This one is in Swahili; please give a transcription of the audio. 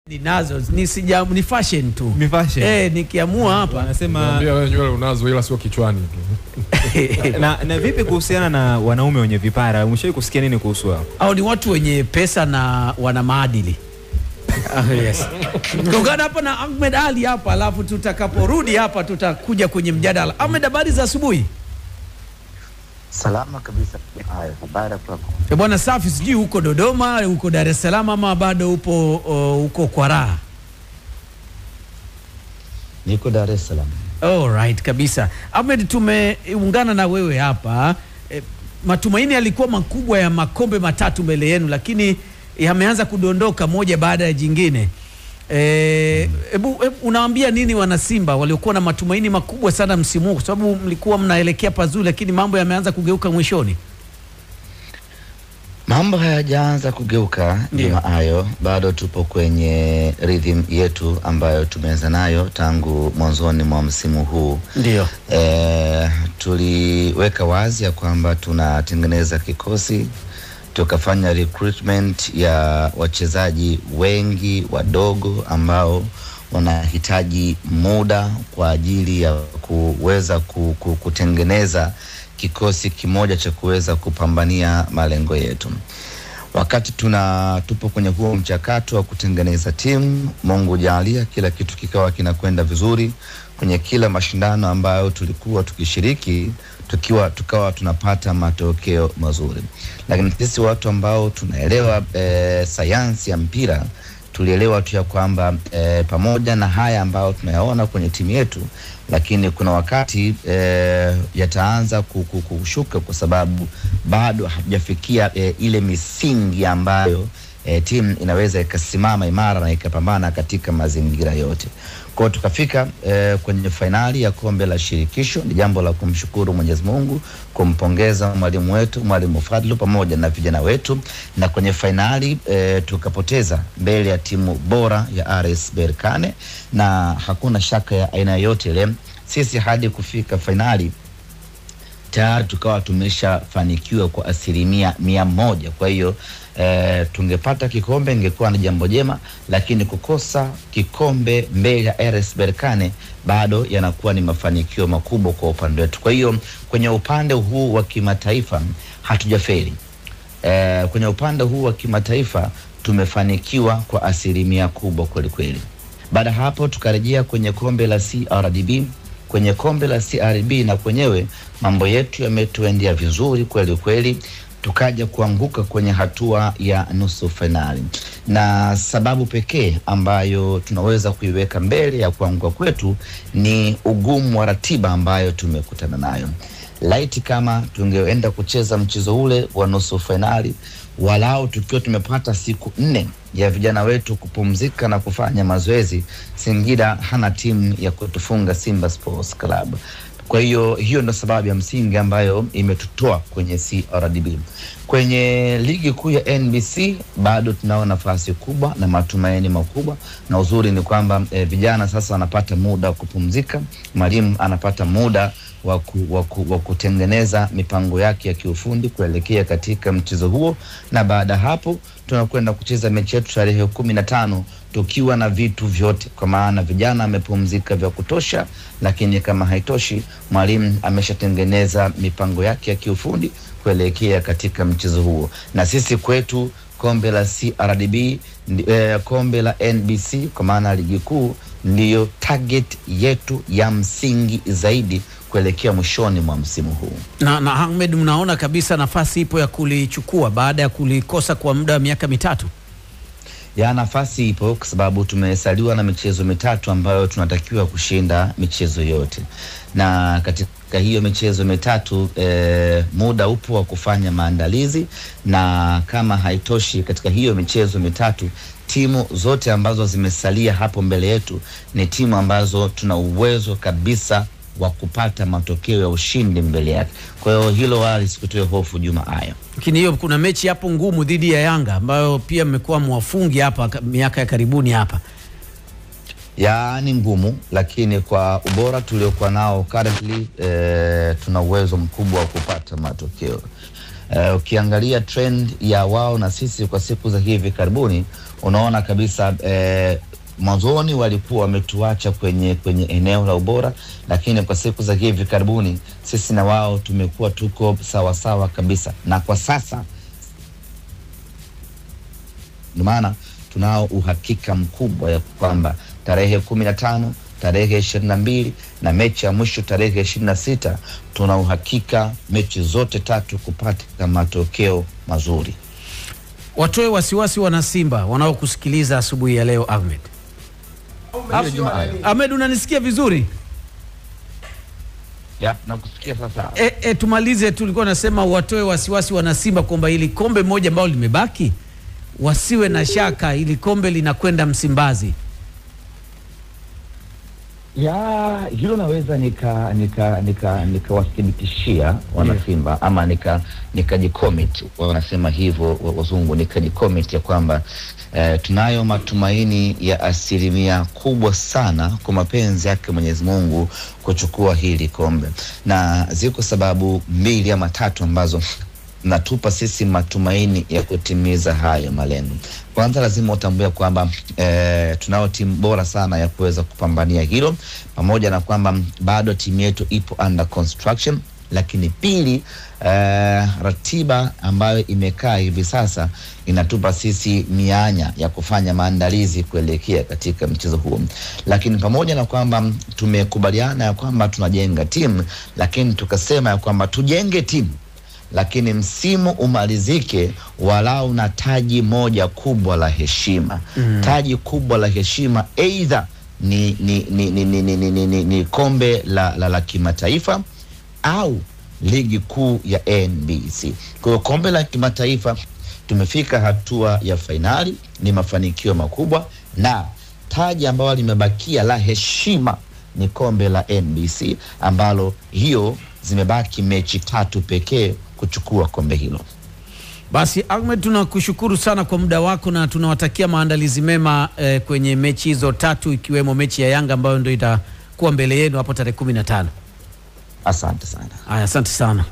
Ninazo ni fashion tu. Ni fashion. Nikiamua hapa anasema naambia wewe nywele unazo ila sio kichwani tu. na vipi kuhusiana na wanaume wenye vipara? Umeshawahi kusikia nini kuhusu hao? Au ni watu wenye pesa na wana maadili. Yes. Tungana hapa na Ahmed Ali hapa, alafu tutakaporudi hapa tutakuja kwenye mjadala. Ahmed, habari za asubuhi? Salama kabisa. Haya, habari kwako? Bwana safi, sijui huko Dodoma, huko Dar es Salaam ama bado upo huko kwa raha? Niko Dar es Salaam. All right kabisa. Ahmed, tumeungana na wewe hapa. Matumaini yalikuwa makubwa ya makombe matatu mbele yenu, lakini yameanza kudondoka moja baada ya jingine. Unawaambia nini wana Simba waliokuwa na matumaini makubwa sana msimu huu, kwa sababu mlikuwa mnaelekea pazuri, lakini mambo yameanza kugeuka mwishoni? Mambo hayajaanza kugeuka juma hayo, bado tupo kwenye rhythm yetu ambayo tumeanza nayo tangu mwanzoni mwa msimu huu. Ndio. Tuliweka wazi ya kwamba tunatengeneza kikosi, tukafanya recruitment ya wachezaji wengi wadogo ambao wanahitaji muda kwa ajili ya kuweza kutengeneza kikosi kimoja cha kuweza kupambania malengo yetu. Wakati tupo kwenye huo mchakato wa kutengeneza timu, Mungu jalia kila kitu kikawa kinakwenda vizuri kwenye kila mashindano ambayo tulikuwa tukishiriki, tukawa tunapata matokeo mazuri. Lakini sisi watu ambao tunaelewa sayansi ya mpira, tulielewa tu ya kwamba pamoja na haya ambao tunayaona kwenye timu yetu, lakini kuna wakati yataanza kushuka kwa sababu bado hatujafikia ile misingi ambayo timu inaweza ikasimama imara na ikapambana katika mazingira yote. Kwa tukafika kwenye finali ya kombe la shirikisho. Ni jambo la kumshukuru Mwenyezi Mungu, kumpongeza mwalimu wetu, Mwalimu Fadlu, pamoja na vijana wetu, na kwenye finali tukapoteza mbele ya timu bora ya RS Berkane, na hakuna shaka ya aina yote ile sisi hadi kufika finali tayari tukawa tumeshafanikiwa kwa 100%. Kwa hiyo tungepata kikombe ingekuwa ni jambo jema, lakini kukosa kikombe mbele ya RS Berkane bado yanakuwa ni mafanikio makubwa kwa upande wetu. Kwa hiyo kwenye upande huu wa kimataifa hatujafeli. Kwenye upande huu wa kimataifa tumefanikiwa kwa 100% kubwa kweli kweli. Baada hapo tukarejea kwenye kombe la CRDB. Kwenye kombe la CRB na kwenyewe mambo yetu yametuendea vizuri kweli kweli, tukaja kuanguka kwenye hatua ya nusu finali. Na sababu pekee ambayo tunaweza kuiweka mbele ya kuanguka kwetu ni ugumu wa ratiba ambayo tumekutana nayo. Laiti kama tungeenda kucheza mchezo ule wa nusu finali, walau tukiwa tumepata siku 4 ya vijana wetu kupumzika na kufanya mazoezi, Singida hana timu ya kutufunga Simba Sports Club. Kwa hiyo ndio sababu ya msingi ambayo imetutoa kwenye CRDB. Kwenye ligi kuu ya NBC bado tunao nafasi kubwa na matumaini makubwa, na uzuri ni kwamba vijana sasa wanapata muda wa kupumzika, mwalimu anapata muda wa kutengeneza mipango yake ya kiufundi kuelekea katika mchezo huo, na baada hapo tunakwenda kucheza mechi yetu tarehe 15 tukiwa na vitu vyote, kwa maana vijana amepumzika vya kutosha, lakini kama haitoshi mwalimu ameshatengeneza mipango yake ya kiufundi kuelekea katika mchezo huo. Na sisi kwetu kombe la CRDB, kombe la NBC kwa maana ligi kuu ndiyo target yetu ya msingi zaidi kuelekea mwishoni mwa msimu huu. Na Ahmed, mnaona kabisa nafasi ipo ya kulichukua baada ya kulikosa kwa muda wa miaka 3? Ya, nafasi ipo kwa sababu tumesaliwa na michezo 3 ambayo tunatakiwa kushinda michezo yote. Na katika hiyo michezo 3 muda upo wa kufanya maandalizi, na kama haitoshi katika hiyo michezo 3 timu zote ambazo zimesalia hapo mbele yetu ni timu ambazo tuna uwezo kabisa wa kupata matokeo ya ushindi mbele yake. Kwa hiyo hilo wali sikutoe hofu juma haya. Lakini hiyo kuna mechi hapo ngumu dhidi ya Yanga ambayo pia mmekuwa mwafungi hapa miaka ya karibuni hapa. Ni ngumu, lakini kwa ubora tuliokuwa nao currently tuna uwezo mkubwa wa kupata matokeo. Ukiangalia trend ya wao na sisi kwa siku za hivi karibuni, Unaona kabisa mwanzoni walikuwa wametuacha kwenye eneo la ubora, lakini kwa siku za hivi karibuni sisi na wao tumekuwa tuko sawa kabisa, na kwa sasa ndio maana tunao uhakika mkubwa ya kwamba tarehe 15, tarehe 22 na mechi ya mwisho tarehe 26 tuna uhakika mechi zote tatu kupata matokeo mazuri. Watoe wasiwasi wana Simba wanaokusikiliza asubuhi ya leo. Ahmed, unanisikia vizuri? Ya, nakusikia sasa. Tumalize, tulikuwa nasema watoe wasiwasi wana Simba kwamba ili kombe moja ambalo limebaki wasiwe na shaka, ili kombe linakwenda Msimbazi. Ya, hilo naweza nikawathibitishia wana Simba, ama nikajicommit, wanasema hivyo wazungu, nikajicommit ya kwamba tunayo matumaini ya 100% sana kwa mapenzi yake Mwenyezi Mungu kuchukua hili kombe, na ziko sababu 2 ama 3 ambazo natupa sisi matumaini ya kutimiza hayo malengo. Kwanza lazima utambue kwamba tunao timu bora sana ya kuweza kupambania hilo, pamoja na kwamba bado timu yetu ipo under construction. Lakini pili, ratiba ambayo imekaa hivi sasa inatupa sisi mianya ya kufanya maandalizi kuelekea katika mchezo huo. Lakini pamoja na kwamba tumekubaliana ya kwamba tunajenga timu, lakini tukasema ya kwamba tujenge timu lakini msimu umalizike walau na taji moja kubwa la heshima. Taji kubwa la heshima either ni kombe la kimataifa au ligi kuu ya NBC. Kwa hiyo kombe la kimataifa tumefika hatua ya fainali, ni mafanikio makubwa, na taji ambalo limebakia la heshima ni kombe la NBC, ambalo hiyo zimebaki mechi 3 pekee kuchukua kombe hilo. Basi Ahmed, tunakushukuru sana kwa muda wako na tunawatakia maandalizi mema kwenye mechi hizo 3, ikiwemo mechi ya Yanga ambayo ndio itakuwa mbele yenu hapo tarehe 15. Asante sana. Asante sana.